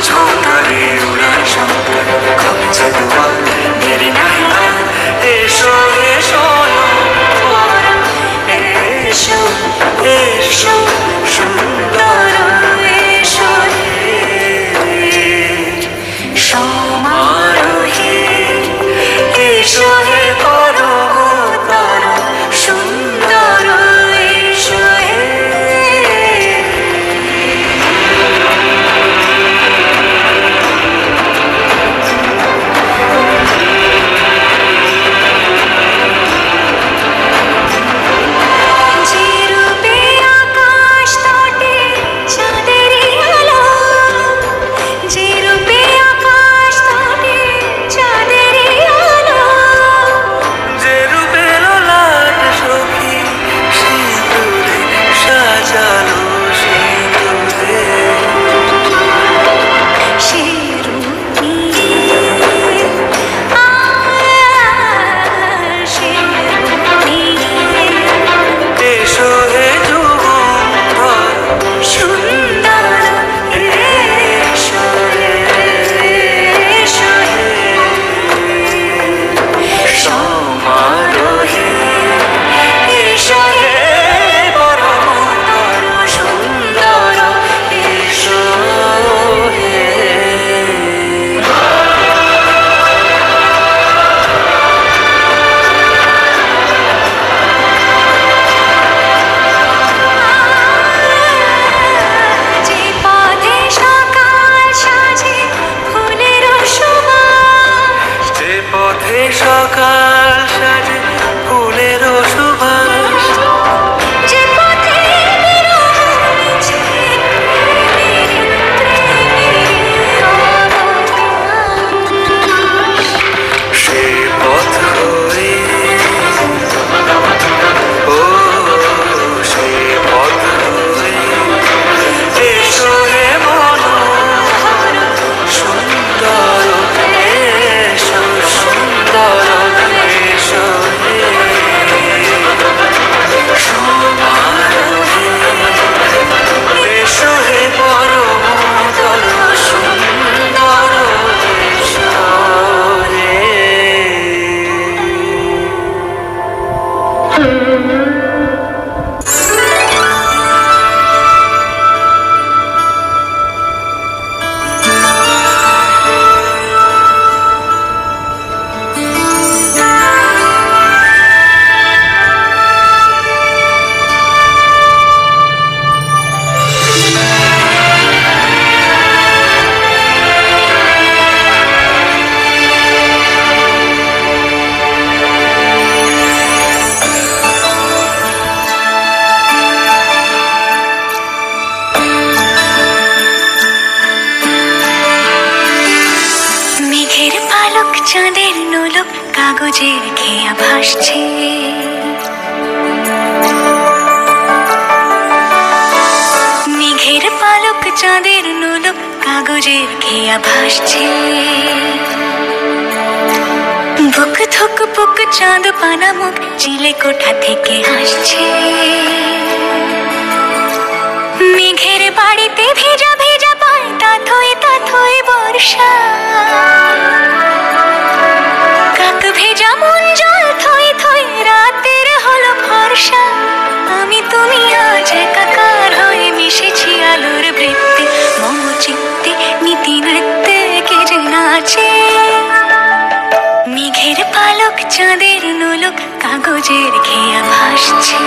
झोंका रे उड़ान शंकर कब से दुआ मेरी नैना एशो एशो एशो एशो सुंदर एशो समारोहे एशो हे पर्वतार सुंदर एशो সকাল সাজে ফুলের সুবাস যে পথে সে পথ হয়ে ও সে পথ হয়ে এসো হে মনোহর সুন্দর এসো সুন্দর চাঁদের নোলক কাগজের খেয়া ভাসছে মেঘের পালক চাঁদের নোলক কাগজের খেয়া ভাসছে বুক ধুক বুক চাঁদ পানা মুখ চিলে কোঠা থেকে হাসছে মেঘের বাড়িতে ভেজা ভেজা পায় তাথই বর্ষা কাক ভেজা মন জল থই থই রাতের হলো ভরসা আমি তুমি আজ একাকার হয়ে মিশেছি আলোর বৃত্তে মম চিত্তে নীতি নৃত্যে কে যে নাচে মেঘের পালক চাঁদের নোলক কাগজের খেয়া ভাসছে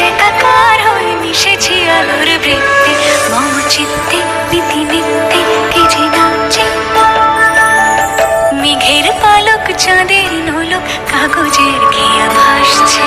একাকার হয়ে মিশেছি আলোর বৃত্তে মম চিত্তে নীতি নিত্যে কে যে নাচে মেঘের পালক চাঁদের নোলক কাগজের খেয়া ভাসছে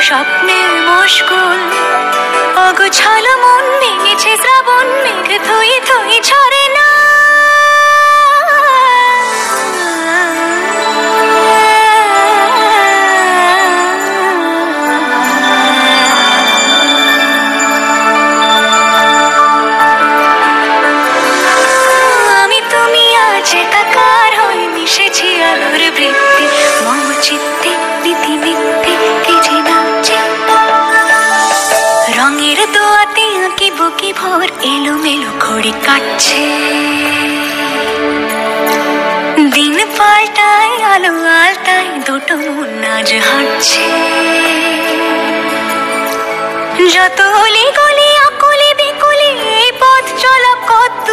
স্বপ্নের মুশকুল অগোছালো মন ভেঙেছে শ্রাবণ মেঘ থই থই ঝরে না আমি তুমি আজ একাকার হয়ে মিশেছি আলোর বৃত্তে মম চিত্তে নীতি নিত্যে কে যে নাচে রঙের দোয়াতে আঁকি বুকি ভোর এলোমেলো ঘড়ি কাটছে দিন পাল্টায় আলো আলতায় দুটো মন আজ হাঁটছে যত অলি গলি আকুলি বিকুলি এই পথ চলা কত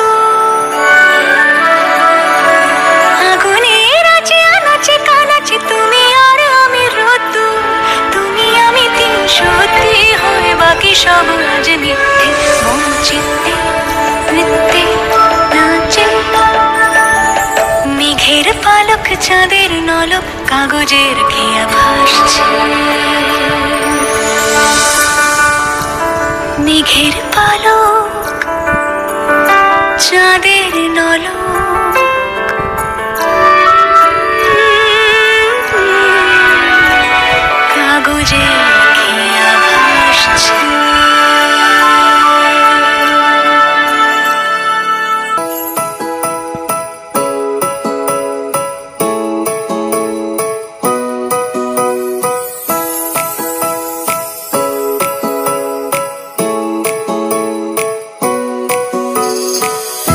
আগুনের আছে আনাচে কানাচে তুমি আর আমি রতু তুমি আমি তিন সত্যি হয়ে বাকি সব আজ মিথ্যে মন চিত্তে নৃত্যে নাচে মেঘের পালক চাঁদের নলক কাগজের খেয়া ভাসছে মেঘের পালক